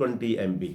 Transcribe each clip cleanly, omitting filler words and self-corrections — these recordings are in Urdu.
20 MB,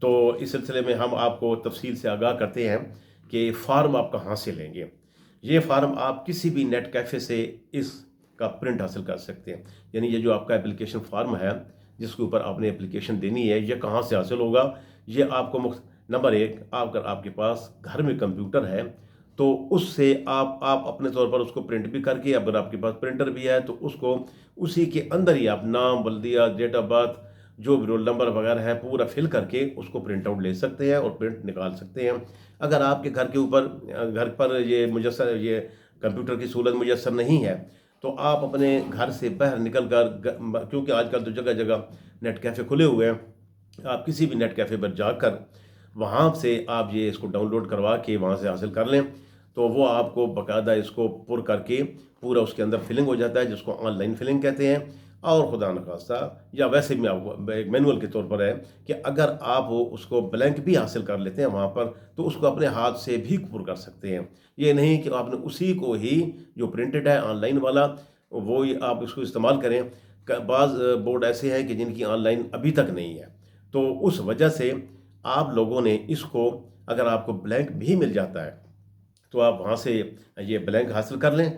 تو اس سلسلے میں ہم آپ کو تفصیل سے آگاہ کرتے ہیں کہ فارم آپ کہاں سے لیں گے۔ یہ فارم آپ کسی بھی نیٹ کیفے سے اس کا پرنٹ حاصل کر سکتے ہیں، یعنی یہ جو آپ کا اپلیکیشن فارم ہے جس کے اوپر آپ نے اپلیکیشن دینی ہے، یہ کہاں سے حاصل ہوگا؟ یہ آپ کو نمبر ایک، اگر آپ کے پاس گھر میں کمپیوٹر ہے تو اس سے آپ اپنے طور پر اس کو پرنٹ بھی کر کے، اگر آپ کے پاس پرنٹر بھی ہے تو اس کو اسی کے اندر ہی آپ نام، بلدیہ، ڈیٹ آف برتھ، جو بھی رول نمبر وغیرہ ہے پورا فل کر کے اس کو پرنٹ آؤٹ لے سکتے ہیں اور پرنٹ نکال سکتے ہیں۔ اگر آپ کے گھر پر یہ کمپیوٹر کی سہولت میسر نہیں ہے تو آپ اپنے گھر سے باہر نکل کر، کیونکہ آج کل تو جگہ جگہ نیٹ کیفے کھلے ہوئے ہیں، آپ کسی بھی نیٹ کیفے پر جا کر وہاں سے آپ اس کو ڈاؤن لوڈ کروا کے وہاں سے حاصل کر لیں، تو وہ آپ کو باقاعدہ اس کو پر کر کے پورا اس کے اندر فلنگ ہو جاتا ہے، جس کو آن لائن فلنگ کہتے ہیں۔ اور خدا نخواستہ یا ویسے بھی آپ کو ایک مینول کے طور پر ہے کہ اگر آپ اس کو بلینک بھی حاصل کر لیتے ہیں وہاں پر تو اس کو اپنے ہاتھ سے بھی پر کر سکتے ہیں۔ یہ نہیں کہ آپ نے اسی کو ہی جو پرنٹڈ ہے آن لائن والا وہ آپ اس کو استعمال کریں۔ بعض بورڈ ایسے ہیں کہ جن کی آن لائن ابھی تک نہیں ہے، تو اس وجہ سے آپ لوگوں نے اس کو، اگر آپ کو بلینک بھی مل جاتا ہے تو آپ وہاں سے یہ بلینک حاصل کر لیں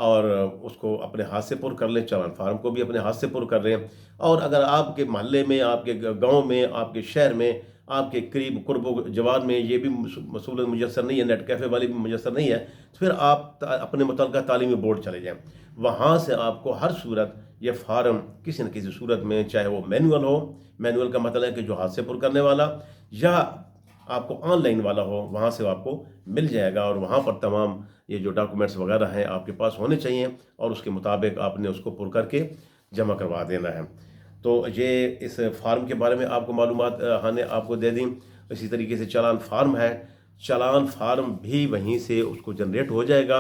اور اس کو اپنے ہاتھ سے پر کر لیں، چالان فارم کو بھی اپنے ہاتھ سے پر کر لیں۔ اور اگر آپ کے محلے میں، آپ کے گاؤں میں، آپ کے شہر میں، آپ کے قریب قرب و جوار میں یہ بھی سہولت میسر نہیں ہے، نیٹ کیفے والی بھی میسر نہیں ہے، تو پھر آپ اپنے متعلقہ تعلیمی بورڈ چلے جائیں، وہاں سے آپ کو ہر صورت یہ فارم کسی نہ کسی صورت میں، چاہے وہ مینول ہو، مینول کا مطلب ہے کہ جو ہاتھ سے پر کرنے والا، یا آپ کو آن لائن والا ہو، وہاں سے آپ کو مل جائے گا۔ اور وہاں پر تمام یہ جو ڈاکومنٹس وغیرہ ہیں آپ کے پاس ہونے چاہیے اور اس کے مطابق آپ نے اس کو پر کر کے جمع کروا دینا ہے۔ تو یہ اس فارم کے بارے میں آپ کو معلومات ہم نے آپ کو دے دیں۔ اسی طریقے سے چالان فارم ہے، چالان فارم بھی وہیں سے اس کو جنریٹ ہو جائے گا۔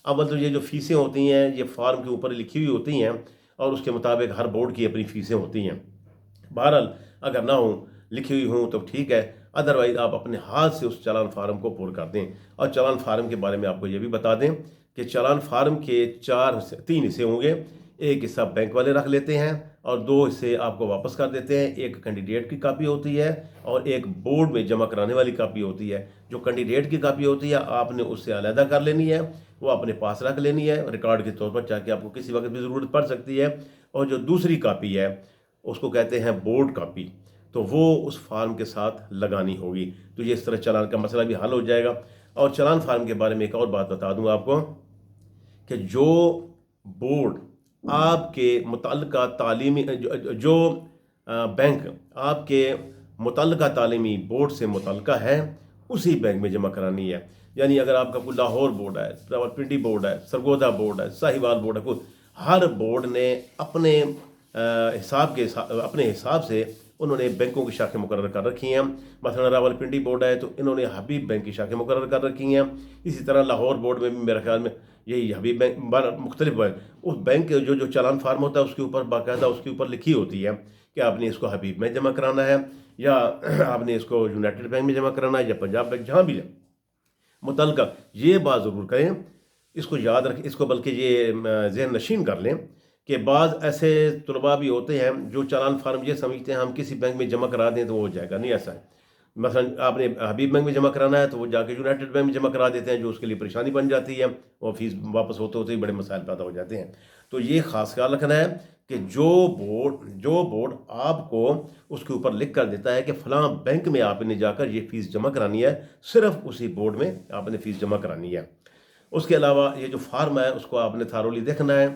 اول تو یہ جو فیسیں ہوتی ہیں یہ فارم کے اوپر لکھی ہوئی ہوتی ہیں اور اس کے مطابق ہر بورڈ کی اپنی فیسیں ہوتی ہیں۔ بہرحال اگر نہ ہوں، لکھی ہوئی ہوں تو ٹھیک ہے، ادروائز آپ اپنے ہاتھ سے اس چالان فارم کو پر کر دیں۔ اور چالان فارم کے بارے میں آپ کو یہ بھی بتا دیں کہ چالان فارم کے تین حصے ہوں گے۔ ایک حصہ بینک والے رکھ لیتے ہیں اور دو حصے آپ کو واپس کر دیتے ہیں۔ ایک کینڈیڈیٹ کی کاپی ہوتی ہے اور ایک بورڈ میں جمع کرانے والی کاپی ہوتی ہے۔ جو کینڈیڈیٹ کی کاپی ہوتی ہے آپ نے اس سے علیحدہ کر لینی ہے، وہ اپنے پاس رکھ لینی ہے ریکارڈ کے طور پر، تاکہ آپ کو کسی وقت بھی ضرورت پڑ سکتی ہے۔ اور جو دوسری کاپی ہے اس کو کہتے ہیں بورڈ کاپی، تو وہ اس فارم کے ساتھ لگانی ہوگی۔ تو یہ اس طرح چالان کا مسئلہ بھی حل ہو جائے گا۔ اور چالان فارم کے بارے میں ایک اور بات بتا دوں آپ کو کہ جو بورڈ آپ کے متعلقہ تعلیمی جو بینک آپ کے متعلقہ تعلیمی بورڈ سے متعلقہ ہے اسی بینک میں جمع کرانی ہے۔ یعنی اگر آپ کا کوئی لاہور بورڈ ہے، راولپنڈی بورڈ ہے، سرگودا بورڈ ہے، ساہیوال بورڈ ہے، کوئی ہر بورڈ نے اپنے حساب سے انہوں نے بینکوں کی شاخیں مقرر کر رکھی ہیں۔ مثلا راولپنڈی بورڈ ہے تو انہوں نے حبیب بینک کی شاخیں مقرر کر رکھی ہیں۔ اسی طرح لاہور بورڈ میں بھی میرے خیال میں یہی حبیب بینک، مختلف ہے۔ اس بینک کے جو چالان فارم ہوتا ہے اس کے اوپر باقاعدہ اس کے اوپر لکھی ہوتی ہے کہ آپ نے اس کو حبیب میں جمع کرانا ہے، یا آپ نے اس کو یونائٹڈ بینک میں جمع کرانا ہے، یا پنجاب بینک، جہاں بھی ہے متعلقہ۔ یہ بات ضرور کریں، اس کو یاد رکھیں، اس کو بلکہ یہ ذہن نشین کر لیں کہ بعض ایسے طلباء بھی ہوتے ہیں جو چالان فارم یہ سمجھتے ہیں ہم کسی بینک میں جمع کرا دیں تو وہ ہو جائے گا، نہیں ایسا ہے۔ مثلا آپ نے حبیب بینک میں جمع کرانا ہے تو وہ جا کے یونائٹڈ بینک میں جمع کرا دیتے ہیں، جو اس کے لیے پریشانی بن جاتی ہے، وہ فیس واپس ہوتے ہوتے ہی بڑے مسائل پیدا ہو جاتے ہیں۔ تو یہ خاص خیال رکھنا ہے کہ جو بورڈ آپ کو اس کے اوپر لکھ کر دیتا ہے کہ فلاں بینک میں آپ نے جا کر یہ فیس جمع کرانی ہے، صرف اسی بورڈ میں آپ نے فیس جمع کرانی ہے۔ اس کے علاوہ یہ جو فارم ہے اس کو آپ نے تھارولی دیکھنا ہے۔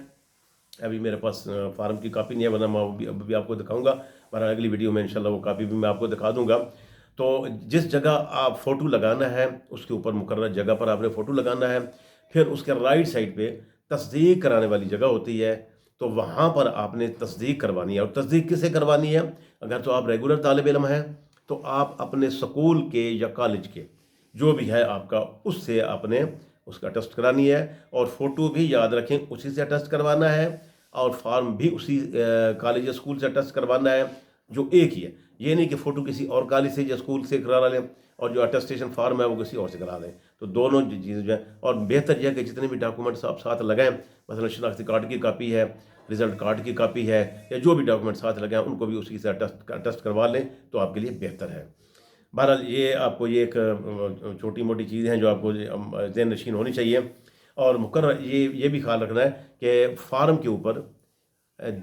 ابھی میرے پاس فارم کی کاپی نہیں ہے، ورنہ میں ابھی آپ کو دکھاؤں گا، مگر اگلی ویڈیو میں انشاءاللہ وہ کاپی بھی میں آپ کو دکھا دوں گا۔ تو جس جگہ آپ فوٹو لگانا ہے اس کے اوپر مقررہ جگہ پر آپ نے فوٹو لگانا ہے، پھر اس کے رائٹ سائڈ پہ تصدیق کرانے والی جگہ ہوتی ہے، تو وہاں پر آپ نے تصدیق کروانی ہے۔ اور تصدیق کسے کروانی ہے؟ اگر تو آپ ریگولر طالب علم ہیں تو آپ اپنے سکول کے یا کالج کے جو بھی ہے آپ کا، اس سے آپ نے اس کا ٹیسٹ کرانی ہے، اور فوٹو بھی یاد رکھیں اسی سے ٹیسٹ کروانا ہے، اور فارم بھی اسی کالج یا اسکول سے ٹیسٹ کروانا ہے جو ایک ہی ہے۔ یہ نہیں کہ فوٹو کسی اور کالج سے یا اسکول سے کرا لیں اور جو اٹیسٹیشن فارم ہے وہ کسی اور سے کرا لیں، تو دونوں چیزیں جو ہیں۔ اور بہتر یہ ہے کہ جتنے بھی ڈاکومنٹس آپ ساتھ لگائیں، مثلا شناختی کارڈ کی کاپی ہے، رزلٹ کارڈ کی کاپی ہے، یا جو بھی ڈاکومنٹ ساتھ لگائیں ان کو بھی اسی سے ٹیسٹ کروا لیں تو آپ کے لیے بہتر ہے۔ بہرحال یہ آپ کو یہ ایک چھوٹی موٹی چیزیں ہیں جو آپ کو ذہن نشین ہونی چاہیے، اور مقرر یہ بھی خیال رکھنا ہے کہ فارم کے اوپر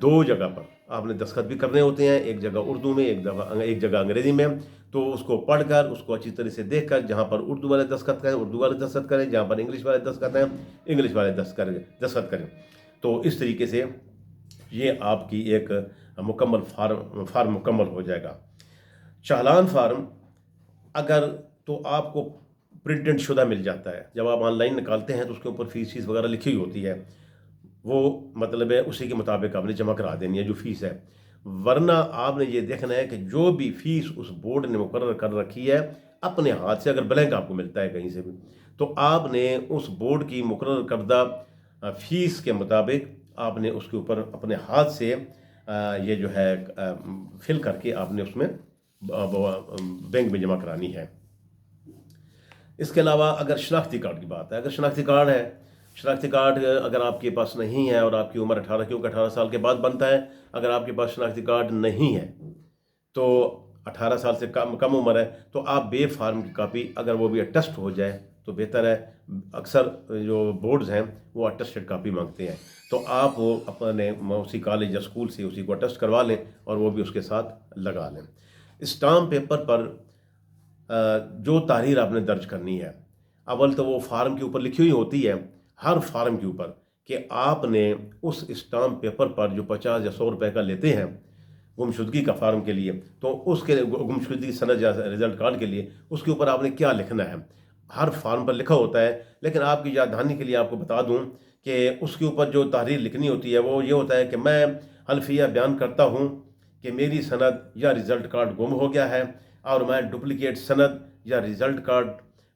دو جگہ پر آپ نے دستخط بھی کرنے ہوتے ہیں، ایک جگہ اردو میں، ایک جگہ انگریزی میں. تو اس کو پڑھ کر، اس کو اچھی طرح سے دیکھ کر، جہاں پر اردو والے دستخط کریں اردو والے دستخط کریں، جہاں پر انگلش والے دستخط کریں انگلش والے دستخط کریں. تو اس طریقے سے یہ آپ کی ایک مکمل فارم مکمل ہو جائے گا. چالان فارم اگر تو آپ کو پرنٹڈ شدہ مل جاتا ہے، جب آپ آن لائن نکالتے ہیں تو اس کے اوپر فیس وغیرہ لکھی ہوئی ہوتی ہے، وہ مطلب ہے اسی کے مطابق آپ نے جمع کرا دینی ہے جو فیس ہے. ورنہ آپ نے یہ دیکھنا ہے کہ جو بھی فیس اس بورڈ نے مقرر کر رکھی ہے اپنے ہاتھ سے، اگر بلینک آپ کو ملتا ہے کہیں سے بھی، تو آپ نے اس بورڈ کی مقرر کردہ فیس کے مطابق آپ نے اس کے اوپر اپنے ہاتھ سے یہ جو ہے فل کر کے آپ نے اس میں بینک میں جمع کرانی ہے. اس کے علاوہ اگر شناختی کارڈ کی بات ہے، اگر شناختی کارڈ اگر آپ کے پاس نہیں ہے اور آپ کی عمر 18، کیونکہ 18 سال کے بعد بنتا ہے، اگر آپ کے پاس شناختی کارڈ نہیں ہے تو 18 سال سے کم عمر ہے، تو آپ بے فارم کی کاپی اگر وہ بھی اٹیسٹ ہو جائے تو بہتر ہے. اکثر جو بورڈز ہیں وہ اٹیسٹڈ کاپی مانگتے ہیں، تو آپ وہ اپنے اسی کالج یا اسکول سے اسی کو اٹیسٹ کروا لیں اور وہ بھی اس کے ساتھ لگا لیں. اسٹامپ پیپر پر جو تحریر آپ نے درج کرنی ہے، اول تو وہ فارم کے اوپر لکھی ہوئی ہوتی ہے، ہر فارم کے اوپر، کہ آپ نے اس اسٹامپ پیپر پر جو 50 یا 100 روپے کا لیتے ہیں گمشدگی کا فارم کے لیے، تو اس کے گمشدگی سند یا رزلٹ کارڈ کے لیے اس کے اوپر آپ نے کیا لکھنا ہے. ہر فارم پر لکھا ہوتا ہے، لیکن آپ کی یاد دہانی کے لیے آپ کو بتا دوں کہ اس کے اوپر جو تحریر لکھنی ہوتی ہے وہ یہ ہوتا ہے کہ میں حلفیہ بیان کرتا ہوں کہ میری سند یا رزلٹ کارڈ گم ہو گیا ہے اور میں ڈپلیکیٹ سند یا رزلٹ کارڈ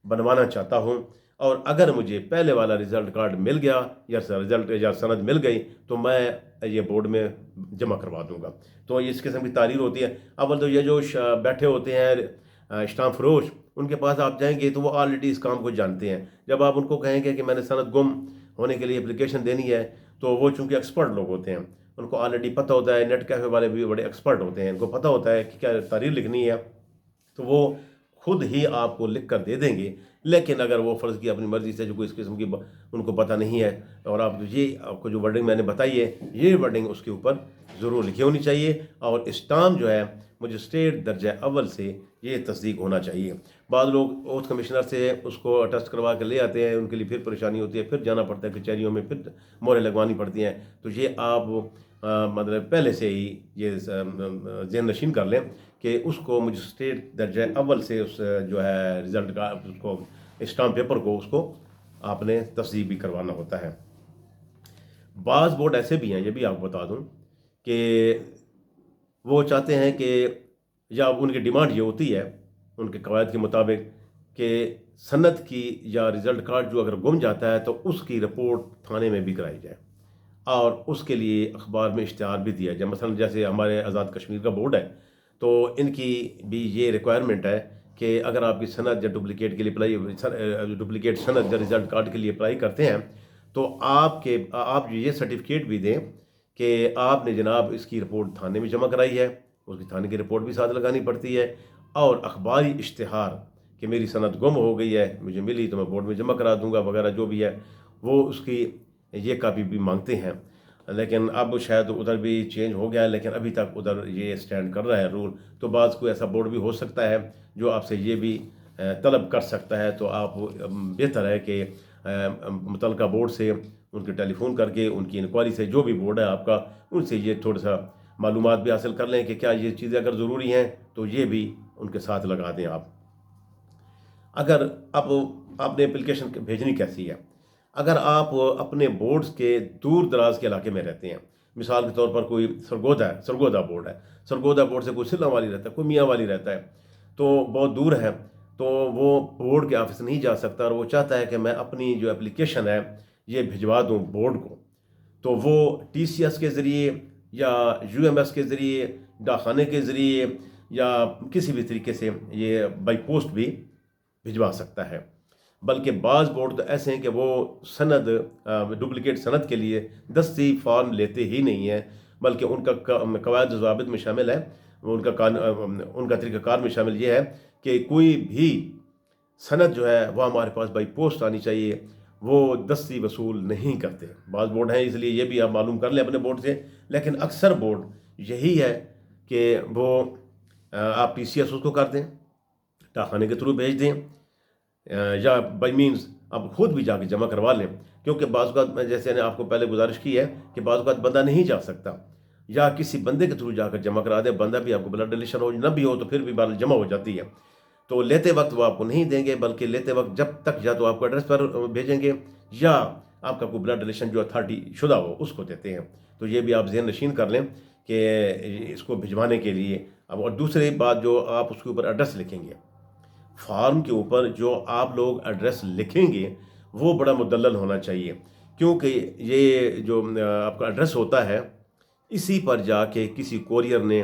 بنوانا چاہتا ہوں، اور اگر مجھے پہلے والا رزلٹ کارڈ مل گیا یا رزلٹ یا سند مل گئی تو میں یہ بورڈ میں جمع کروا دوں گا. تو اس قسم کی تحریر ہوتی ہے. اول تو یہ جو بیٹھے ہوتے ہیں اسٹامپ فروش، ان کے پاس آپ جائیں گے تو وہ آلریڈی اس کام کو جانتے ہیں. جب آپ ان کو کہیں گے کہ میں نے سند گم ہونے کے لیے اپلیکیشن دینی ہے، تو وہ چونکہ ایکسپرٹ لوگ ہوتے ہیں، ان کو آلریڈی پتہ ہوتا ہے، نیٹ کیفے والے بھی بڑے ایکسپرٹ ہوتے ہیں، ان کو پتہ ہوتا ہے کہ کیا تحریر لکھنی ہے، تو وہ خود ہی آپ کو لکھ کر دے دیں گے. لیکن اگر وہ فرض کی اپنی مرضی سے جو کوئی اس قسم کی ان کو پتہ نہیں ہے، اور آپ کو جو ورڈنگ میں نے بتائی ہے، یہ ورڈنگ اس کے اوپر ضرور لکھی ہونی چاہیے، اور اسٹامپ جو ہے مجسٹریٹ درجہ اول سے یہ تصدیق ہونا چاہیے. بعض لوگ اوتھ کمشنر سے اس کو اٹیسٹ کروا کے لے آتے ہیں، ان کے لیے پھر پریشانی ہوتی ہے، پھر جانا پڑتا ہے کچہریوں میں، پھر مہریں لگوانی پڑتی ہیں. تو یہ آپ مطلب پہلے سے ہی یہ ذہن نشین کر لیں کہ اس کو مجسٹریٹ درجہ اول سے اس جو ہے رزلٹ کا اس کو اسٹامپ پیپر کو اس کو آپ نے تصدیق بھی کروانا ہوتا ہے. بعض بورڈ ایسے بھی ہیں، یہ بھی آپ کو بتا دوں، کہ وہ چاہتے ہیں کہ یا ان کی ڈیمانڈ یہ ہوتی ہے ان کے قواعد کے مطابق کہ سند کی یا رزلٹ کارڈ جو اگر گم جاتا ہے تو اس کی رپورٹ تھانے میں بھی کرائی جائے اور اس کے لیے اخبار میں اشتہار بھی دیا جائے. مثلا جیسے ہمارے آزاد کشمیر کا بورڈ ہے، تو ان کی بھی یہ ریکوائرمنٹ ہے کہ اگر آپ کی سند یا ڈپلیکیٹ کے لیے ڈپلیکیٹ سند یا رزلٹ کارڈ کے لیے اپلائی کرتے ہیں تو آپ یہ سرٹیفکیٹ بھی دیں کہ آپ نے جناب اس کی رپورٹ تھانے میں جمع کرائی ہے، اس کی تھانے کی رپورٹ بھی ساتھ لگانی پڑتی ہے، اور اخباری اشتہار کہ میری سند گم ہو گئی ہے، مجھے ملی تو میں بورڈ میں جمع کرا دوں گا وغیرہ جو بھی ہے، وہ اس کی یہ کاپی بھی مانگتے ہیں. لیکن اب شاید ادھر بھی چینج ہو گیا ہے، لیکن ابھی تک ادھر یہ اسٹینڈ کر رہا ہے رول. تو بعض کوئی ایسا بورڈ بھی ہو سکتا ہے جو آپ سے یہ بھی طلب کر سکتا ہے، تو آپ بہتر ہے کہ متعلقہ بورڈ سے ان کے ٹیلی فون کر کے ان کی انکوائری سے، جو بھی بورڈ ہے آپ کا، ان سے یہ تھوڑا سا معلومات بھی حاصل کر لیں کہ کیا یہ چیزیں اگر ضروری ہیں تو یہ بھی ان کے ساتھ لگا دیں آپ. اگر اب آپ نے اپلیکیشن بھیجنی کیسی ہے، اگر آپ اپنے بورڈز کے دور دراز کے علاقے میں رہتے ہیں، مثال کے طور پر کوئی سرگودا بورڈ ہے، سرگودا بورڈ سے کوئی سلہ والی رہتا ہے، کوئی میاں والی رہتا ہے، تو بہت دور ہے، تو وہ بورڈ کے آفس نہیں جا سکتا اور وہ چاہتا ہے کہ میں اپنی جو اپلیکیشن ہے یہ بھجوا دوں بورڈ کو، تو وہ ٹی سی ایس کے ذریعے یا یو ایم ایس کے ذریعے، ڈاکخانے کے ذریعے، یا کسی بھی طریقے سے یہ بائی پوسٹ بھی بھجوا سکتا ہے. بلکہ بعض بورڈ تو ایسے ہیں کہ وہ سند ڈپلیکیٹ سند کے لیے دستی فارم لیتے ہی نہیں ہیں، بلکہ ان کا قواعد و ضوابط میں شامل ہے، ان کا طریقہ کار میں شامل یہ ہے کہ کوئی بھی سند جو ہے وہ ہمارے پاس بائی پوسٹ آنی چاہیے، وہ دستی وصول نہیں کرتے۔ بعض بورڈ ہیں، اس لیے یہ بھی آپ معلوم کر لیں اپنے بورڈ سے، لیکن اکثر بورڈ یہی ہے کہ وہ آپ پی سی ایس اس کو کر دیں، ڈاکخانے کے تھرو بھیج دیں، یا بائی مینز آپ خود بھی جا کے جمع کروا لیں، کیونکہ بعض اوقات میں جیسے نے آپ کو پہلے گزارش کی ہے کہ بعض اوقات بندہ نہیں جا سکتا، یا کسی بندے کے تھرو جا کر جمع کرا دیں، بندہ بھی آپ کو بلڈ ریلیشن ہو نہ بھی ہو تو پھر بھی بال جمع ہو جاتی ہے، تو لیتے وقت وہ آپ کو نہیں دیں گے، بلکہ لیتے وقت جب تک یا تو آپ کو ایڈریس پر بھیجیں گے یا آپ کا کوئی بلڈ ریلیشن جو اتھارٹی شدہ ہو اس کو دیتے ہیں۔ تو یہ بھی آپ ذہن نشین کر لیں کہ اس کو بھجوانے کے لیے اب، اور دوسری بات جو آپ اس کے اوپر ایڈریس لکھیں گے، فارم کے اوپر جو آپ لوگ ایڈریس لکھیں گے وہ بڑا مدلل ہونا چاہیے، کیونکہ یہ جو آپ کا ایڈریس ہوتا ہے اسی پر جا کے کسی کوریئر نے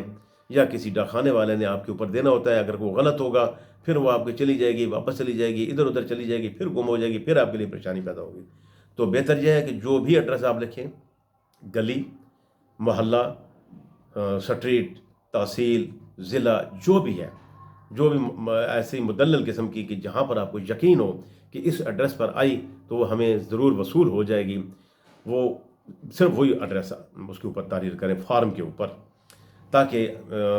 یا کسی ڈاکخانے والے نے آپ کے اوپر دینا ہوتا ہے۔ اگر وہ غلط ہوگا پھر وہ آپ کی چلی جائے گی، واپس چلی جائے گی، ادھر ادھر چلی جائے گی، پھر گم ہو جائے گی، پھر آپ کے لیے پریشانی پیدا ہوگی۔ تو بہتر یہ ہے کہ جو بھی ایڈریس آپ لکھیں، گلی، محلہ، سٹریٹ، تحصیل، ضلع، جو بھی ہے، جو بھی ایسی مدلل قسم کی کہ جہاں پر آپ کو یقین ہو کہ اس ایڈریس پر آئی تو وہ ہمیں ضرور وصول ہو جائے گی، وہ صرف وہی ایڈریس اس کے اوپر تحریر کریں فارم کے اوپر، تاکہ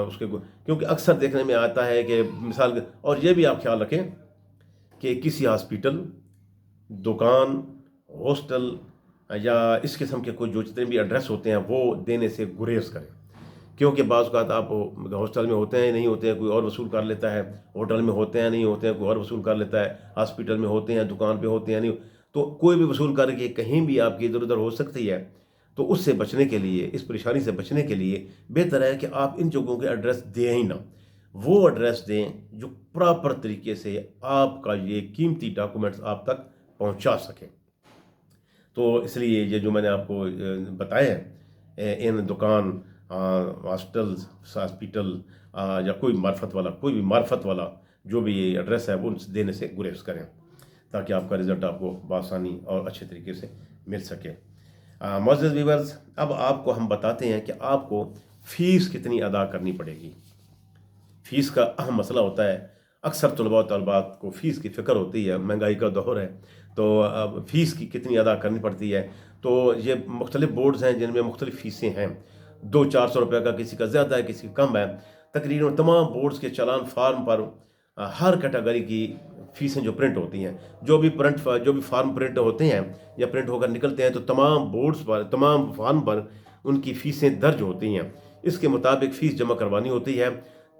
اس کے کیونکہ اکثر دیکھنے میں آتا ہے کہ مثال، اور یہ بھی آپ خیال رکھیں کہ کسی ہاسپیٹل، دکان، ہاسٹل یا اس قسم کے کوئی جو جتنے بھی ایڈریس ہوتے ہیں وہ دینے سے گریز کریں، کیونکہ بعض اوقات آپ ہاسٹل میں ہوتے ہیں نہیں ہوتے ہیں کوئی اور وصول کر لیتا ہے، ہوٹل میں ہوتے ہیں نہیں ہوتے ہیں کوئی اور وصول کر لیتا ہے، ہاسپیٹل میں ہوتے ہیں، دکان پہ ہوتے ہیں نہیں، تو کوئی بھی وصول کر کے کہیں بھی آپ کی ادھر ادھر ہو سکتی ہے۔ تو اس سے بچنے کے لیے، اس پریشانی سے بچنے کے لیے بہتر ہے کہ آپ ان جگہوں کے ایڈریس دیں ہی نہ، وہ ایڈریس دیں جو پراپر طریقے سے آپ کا یہ قیمتی ڈاکومنٹس آپ تک پہنچا سکیں۔ تو اس لیے یہ جو میں نے آپ کو بتایا ہے، ان دکان، ہاسٹلز، ہاسپیٹل یا کوئی بھی معرفت والا جو بھی یہ ایڈریس ہے وہ دینے سے گریز کریں، تاکہ آپ کا رزلٹ آپ کو بآسانی اور اچھے طریقے سے مل سکے۔ معزز ویورز، اب آپ کو ہم بتاتے ہیں کہ آپ کو فیس کتنی ادا کرنی پڑے گی۔ فیس کا اہم مسئلہ ہوتا ہے، اکثر طلباء و طالبات کو فیس کی فکر ہوتی ہے، مہنگائی کا دور ہے تو فیس کی کتنی ادا کرنی پڑتی ہے۔ تو یہ مختلف بورڈز ہیں جن میں مختلف فیسیں ہیں، 200-400 روپے کا، کسی کا زیادہ ہے کسی کا کم ہے۔ تقریباً تمام بورڈز کے چالان فارم پر ہر کیٹیگری کی فیسیں جو پرنٹ ہوتی ہیں، جو بھی فارم پرنٹ ہوتے ہیں یا پرنٹ ہو کر نکلتے ہیں، تو تمام بورڈز پر، تمام فارم پر ان کی فیسیں درج ہوتی ہیں، اس کے مطابق فیس جمع کروانی ہوتی ہے۔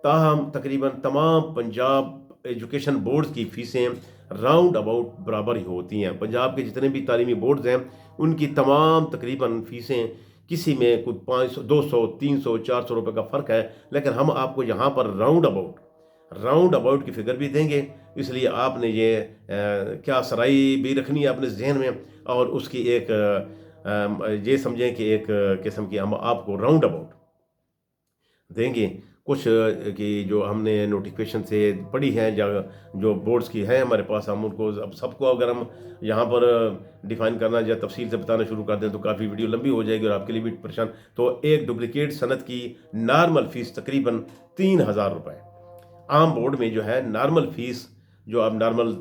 تاہم تقریباً تمام پنجاب ایجوکیشن بورڈز کی فیسیں راؤنڈ اباؤٹ برابر ہی ہوتی ہیں۔ پنجاب کے جتنے بھی تعلیمی بورڈز ہیں ان کی تمام تقریباً فیسیں، کسی میں کوئی 500، 200، 300، 400 روپے کا فرق ہے، لیکن ہم آپ کو یہاں پر راؤنڈ اباؤٹ کی فگر بھی دیں گے، اس لیے آپ نے یہ کیا سرائی بھی رکھنی ہے اپنے ذہن میں، اور اس کی ایک یہ سمجھیں کہ ایک قسم کی ہم آپ کو راؤنڈ اباؤٹ دیں گے۔ کچھ کہ جو ہم نے نوٹیفیکیشن سے پڑھی ہیں یا جو بورڈز کی ہیں ہمارے پاس، ہم ان کو اب سب کو اگر ہم یہاں پر ڈیفائن کرنا یا تفصیل سے بتانا شروع کر دیں تو کافی ویڈیو لمبی ہو جائے گی اور آپ کے لیے بھی پریشان۔ تو ایک ڈپلیکیٹ سند کی نارمل فیس تقریباً 3000 روپے۔ عام بورڈ میں جو ہے نارمل فیس، جو آپ نارمل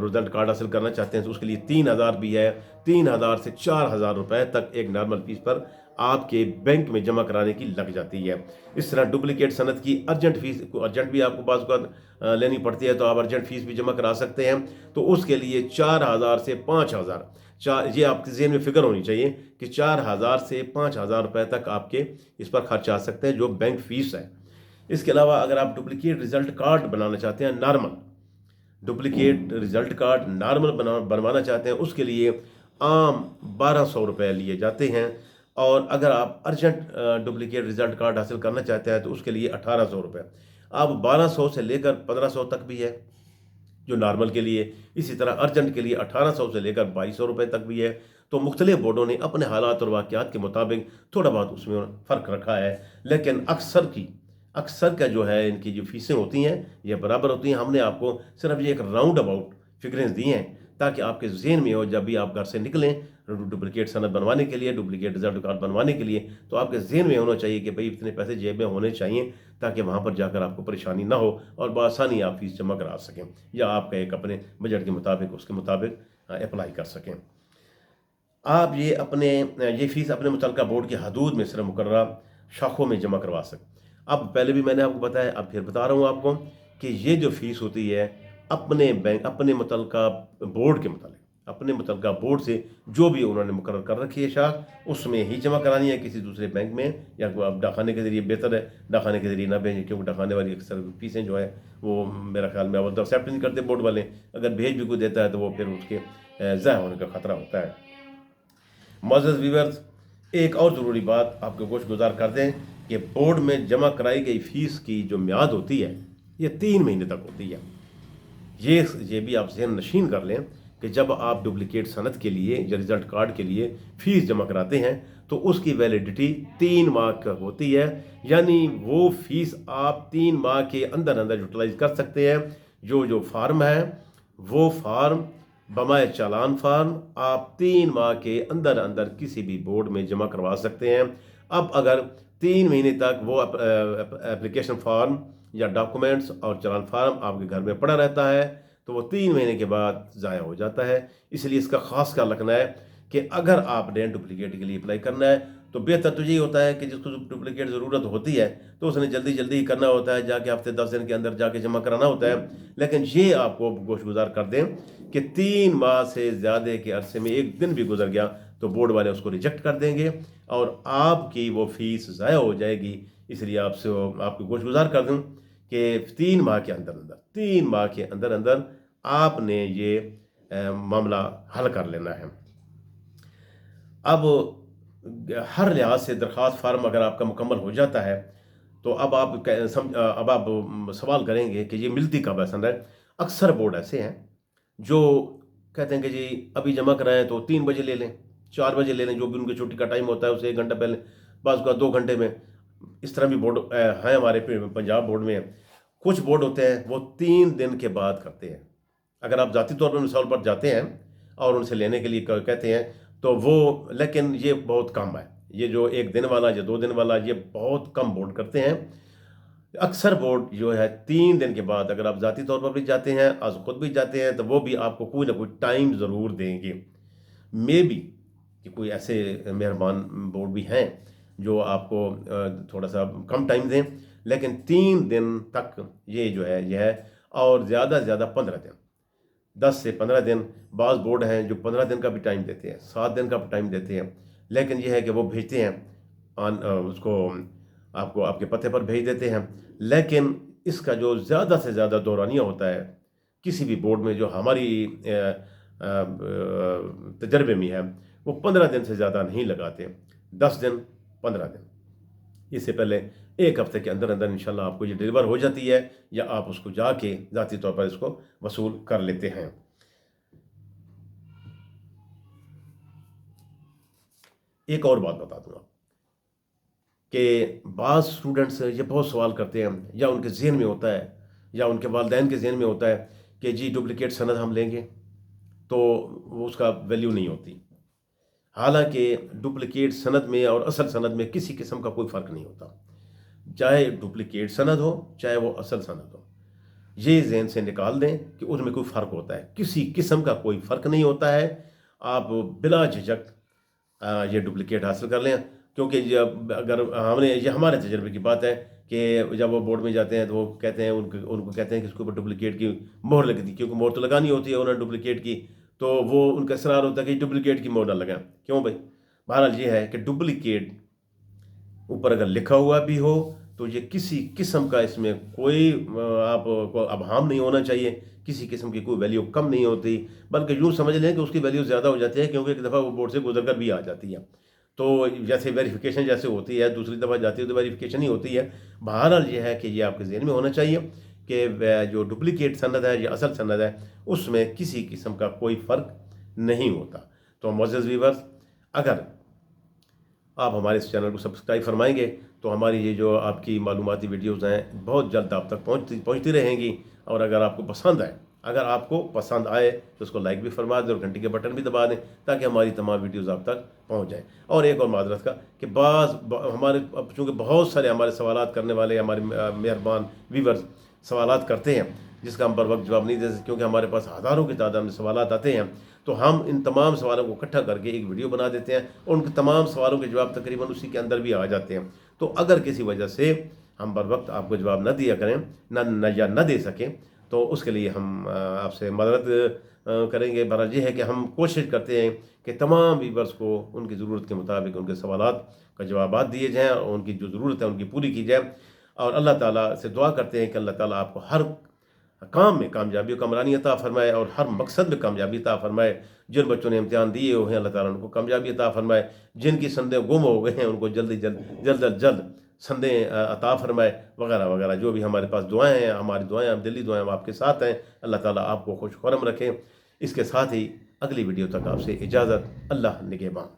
رزلٹ کارڈ حاصل کرنا چاہتے ہیں تو اس کے لیے 3000 بھی ہے، 3000 سے 4000 روپے تک ایک نارمل فیس پر آپ کے بینک میں جمع کرانے کی لگ جاتی ہے۔ اس طرح ڈپلیکیٹ سند کی ارجنٹ فیس، ارجنٹ بھی آپ کو بعض اوقات لینی پڑتی ہے، تو آپ ارجنٹ فیس بھی جمع کرا سکتے ہیں، تو اس کے لیے 4000 سے 5000، یہ آپ کے ذہن میں فکر ہونی چاہیے کہ 4000 سے 5000 روپے تک آپ کے اس پر خرچ آ سکتے ہیں جو بینک فیس ہے۔ اس کے علاوہ اگر آپ ڈپلیکیٹ رزلٹ کارڈ بنانا چاہتے ہیں، normal duplicate result card normal بنوانا چاہتے ہیں، اس کے لیے عام 1200 روپے لیے جاتے ہیں، اور اگر آپ ارجنٹ ڈپلیکیٹ رزلٹ کارڈ حاصل کرنا چاہتے ہیں تو اس کے لیے 1800 روپے۔ اب 1200 سے لے کر 1500 تک بھی ہے جو نارمل کے لیے، اسی طرح ارجنٹ کے لیے 1800 سے لے کر 2200 روپے تک بھی ہے۔ تو مختلف بورڈوں نے اپنے حالات اور واقعات کے مطابق تھوڑا بہت اس میں فرق رکھا ہے، لیکن اکثر کا جو ہے ان کی جو فیسیں ہوتی ہیں یہ برابر ہوتی ہیں۔ ہم نے آپ کو صرف یہ ایک راؤنڈ اباؤٹ فگریں دی ہیں تاکہ آپ کے ذہن میں ہو جب بھی آپ گھر سے نکلیں ڈپلیکیٹ سند بنوانے کے لیے، ڈپلیکیٹ رزلٹ کارڈ بنوانے کے لیے، تو آپ کے ذہن میں ہونا چاہیے کہ بھئی اتنے پیسے جیب میں ہونے چاہیے تاکہ وہاں پر جا کر آپ کو پریشانی نہ ہو اور بآسانی آپ فیس جمع کرا سکیں یا آپ کا ایک اپنے بجٹ کے مطابق اس کے مطابق اپلائی کر سکیں۔ آپ یہ فیس اپنے متعلقہ بورڈ کی حدود میں صرف مقررہ شاخوں میں جمع کروا سکیں۔ اب پہلے بھی میں نے آپ کو بتایا، اب پھر بتا رہا ہوں آپ کو کہ یہ جو فیس ہوتی ہے اپنے متعلقہ بورڈ کے متعلق، اپنے متعلقہ بورڈ سے جو بھی انہوں نے مقرر کر رکھی ہے شاخ، اس میں ہی جمع کرانی ہے، کسی دوسرے بینک میں یا ڈاکخانے کے ذریعے بہتر ہے ڈاکخانے کے ذریعے نہ بھیجیں، کیونکہ ڈاکخانے والی اکثر فیسیں جو ہے وہ میرا خیال میں اب ایکسیپٹ نہیں کرتے بورڈ والے، اگر بھیج بھی کوئی دیتا ہے تو وہ پھر اس کے ضائع ہونے کا خطرہ ہوتا ہے۔ معزز ویورز، ایک اور ضروری بات آپ کو گوش گزار کر دیں کہ بورڈ میں جمع کرائی گئی فیس کی جو میعاد ہوتی ہے یہ 3 مہینے تک ہوتی ہے۔ یہ بھی آپ ذہن نشین کر لیں کہ جب آپ ڈپلیکیٹ سند کے لیے یا رزلٹ کارڈ کے لیے فیس جمع کراتے ہیں تو اس کی ویلیڈیٹی 3 ماہ کا ہوتی ہے، یعنی وہ فیس آپ 3 ماہ کے اندر یوٹیلائز کر سکتے ہیں۔ جو فارم ہے وہ فارم بمائے چالان فارم آپ 3 ماہ کے اندر کسی بھی بورڈ میں جمع کروا سکتے ہیں۔ اب اگر 3 مہینے تک وہ اپلیکیشن فارم یا ڈاکومنٹس اور چالان فارم آپ کے گھر میں پڑا رہتا ہے تو وہ 3 مہینے کے بعد ضائع ہو جاتا ہے۔ اس لیے اس کا خاص خیال رکھنا ہے کہ اگر آپ نے ڈپلیکیٹ کے لیے اپلائی کرنا ہے تو بہتر تو یہی ہوتا ہے کہ جس کو ڈپلیکیٹ ضرورت ہوتی ہے تو اس نے جلدی ہی کرنا ہوتا ہے، جا کے ہفتے 10 دن کے اندر جا کے جمع کرانا ہوتا ہے۔ لیکن یہ آپ کو گوش گزار کر دیں کہ 3 ماہ سے زیادہ کے عرصے میں ایک دن بھی گزر گیا تو بورڈ والے اس کو ریجیکٹ کر دیں گے اور آپ کی وہ فیس ضائع ہو جائے گی۔ اس لیے آپ کو گوش گزار کر دوں کہ 3 ماہ کے اندر آپ نے یہ معاملہ حل کر لینا ہے۔ اب ہر لحاظ سے درخواست فارم اگر آپ کا مکمل ہو جاتا ہے تو اب آپ سوال کریں گے کہ یہ ملتی کب ہے سند ہے۔ اکثر بورڈ ایسے ہیں جو کہتے ہیں کہ جی ابھی جمع کرائیں تو 3 بجے لے لیں، 4 بجے لے لیں، جو بھی ان کی چھٹی کا ٹائم ہوتا ہے اسے 1 گھنٹہ پہلے، بعض کا 2 گھنٹے میں۔ اس طرح بھی بورڈ ہیں ہمارے پنجاب بورڈ میں۔ کچھ بورڈ ہوتے ہیں وہ 3 دن کے بعد کرتے ہیں۔ اگر آپ ذاتی طور پر مثال پر جاتے ہیں اور ان سے لینے کے لیے کہتے ہیں تو وہ، لیکن یہ بہت کم ہے، یہ جو 1 دن والا یا 2 دن والا یہ بہت کم بورڈ کرتے ہیں۔ اکثر بورڈ جو ہے 3 دن کے بعد، اگر آپ ذاتی طور پر بھی جاتے ہیں آج خود بھی جاتے ہیں تو وہ بھی آپ کو کوئی نہ کوئی ٹائم ضرور دیں گے۔ بھی کہ کوئی ایسے مہربان بورڈ بھی ہیں جو آپ کو تھوڑا سا کم ٹائم دیں، لیکن 3 دن تک یہ جو ہے یہ ہے، اور زیادہ سے زیادہ 15 دن، 10 سے 15 دن۔ بعض بورڈ ہیں جو 15 دن کا بھی ٹائم دیتے ہیں، 7 دن کا بھی ٹائم دیتے ہیں، لیکن یہ ہے کہ وہ بھیجتے ہیں اس کو آپ کے پتے پر بھیج دیتے ہیں۔ لیکن اس کا جو زیادہ سے زیادہ دورانیہ ہوتا ہے کسی بھی بورڈ میں جو ہماری تجربے میں ہے، وہ 15 دن سے زیادہ نہیں لگاتے، 10 دن 15 دن۔ اس سے پہلے 1 ہفتے کے اندر انشاءاللہ آپ کو یہ ڈیلیور ہو جاتی ہے یا آپ اس کو جا کے ذاتی طور پر اس کو وصول کر لیتے ہیں۔ ایک اور بات بتا دوں آپ کہ بعض اسٹوڈنٹس یہ بہت سوال کرتے ہیں یا ان کے ذہن میں ہوتا ہے یا ان کے والدین کے ذہن میں ہوتا ہے کہ جی ڈپلیکیٹ سند ہم لیں گے تو وہ اس کا ویلیو نہیں ہوتی۔ حالانکہ ڈپلیکیٹ سند میں اور اصل سند میں کسی قسم کا کوئی فرق نہیں ہوتا، چاہے ڈپلیکیٹ سند ہو چاہے وہ اصل سند ہو۔ یہ ذہن سے نکال دیں کہ اس میں کوئی فرق ہوتا ہے، کسی قسم کا کوئی فرق نہیں ہوتا ہے۔ آپ بلا جھجک یہ ڈپلیکیٹ حاصل کر لیں، کیونکہ اگر یہ ہمارے تجربے کی بات ہے کہ جب وہ بورڈ میں جاتے ہیں تو وہ کہتے ہیں ان کو کہتے ہیں کہ اس کے اوپر ڈپلیکیٹ کی مہر لگ دی، کیونکہ مہر تو لگانی ہوتی ہے انہوں نے ڈپلیکیٹ کی، تو وہ ان کا اصرار ہوتا ہے کہ ڈپلیکیٹ کی مہر نہ لگائیں۔ کیوں بھائی؟ بہرحال یہ ہے کہ ڈپلیکیٹ اوپر اگر لکھا ہوا بھی ہو تو یہ کسی قسم کا اس میں کوئی آپ کو ابہام نہیں ہونا چاہیے، کسی قسم کی کوئی ویلیو کم نہیں ہوتی، بلکہ یوں سمجھ لیں کہ اس کی ویلیو زیادہ ہو جاتی ہے، کیونکہ ایک دفعہ وہ بورڈ سے گزر کر بھی آ جاتی ہے۔ تو جیسے ویریفیکیشن جیسے ہوتی ہے، دوسری دفعہ جاتی ہے تو ویریفیکیشن ہی ہوتی ہے۔ بہرحال یہ ہے کہ یہ آپ کے ذہن میں ہونا چاہیے کہ جو ڈپلیکیٹ سند ہے یا اصل سند ہے اس میں کسی قسم کا کوئی فرق نہیں ہوتا۔ تو معزز ویورز، اگر آپ ہمارے اس چینل کو سبسکرائب فرمائیں گے تو ہماری یہ جو آپ کی معلوماتی ویڈیوز ہیں بہت جلد آپ تک پہنچتی رہیں گی، اور اگر آپ کو پسند آئے اگر آپ کو پسند آئے تو اس کو لائک بھی فرما دیں اور گھنٹی کے بٹن بھی دبا دیں تاکہ ہماری تمام ویڈیوز آپ تک پہنچ جائیں۔ اور ایک اور معذرت کا کہ ہمارے چونکہ بہت سارے ہمارے سوالات کرنے والے ہمارے مہربان ویورز سوالات کرتے ہیں جس کا ہم پر وقت جواب نہیں دے سکتے، کیونکہ ہمارے پاس ہزاروں کی تعداد میں سوالات آتے ہیں، تو ہم ان تمام سوالوں کو اکٹھا کر کے ایک ویڈیو بنا دیتے ہیں اور ان کے تمام سوالوں کے جواب تقریباً اسی کے اندر بھی آ جاتے ہیں۔ تو اگر کسی وجہ سے ہم بر وقت آپ کو جواب نہ دیا کریں یا نہ دے سکیں تو اس کے لیے ہم آپ سے معذرت کریں گے۔ بہرحال یہ ہے کہ ہم کوشش کرتے ہیں کہ تمام ویورز کو ان کی ضرورت کے مطابق ان کے سوالات کا جوابات دیے جائیں اور ان کی جو ضرورت ہے ان کی پوری کی جائے، اور اللہ تعالیٰ سے دعا کرتے ہیں کہ اللہ تعالیٰ آپ کو ہر کام میں کامیابی و کامرانی عطا فرمائے اور ہر مقصد میں کامیابی عطا فرمائے۔ جن بچوں نے امتحان دیے ہوئے ہیں اللہ تعالیٰ ان کو کامیابی عطا فرمائے، جن کی سندیں گم ہو گئے ہیں ان کو جلد سندیں عطا فرمائے، وغیرہ وغیرہ۔ جو بھی ہمارے پاس دعائیں ہیں، ہماری دعائیں دلی دعائیں آپ کے ساتھ ہیں۔ اللہ تعالیٰ آپ کو خوش خرم رکھیں۔ اس کے ساتھ ہی اگلی ویڈیو تک آپ سے اجازت، اللہ نگہبان۔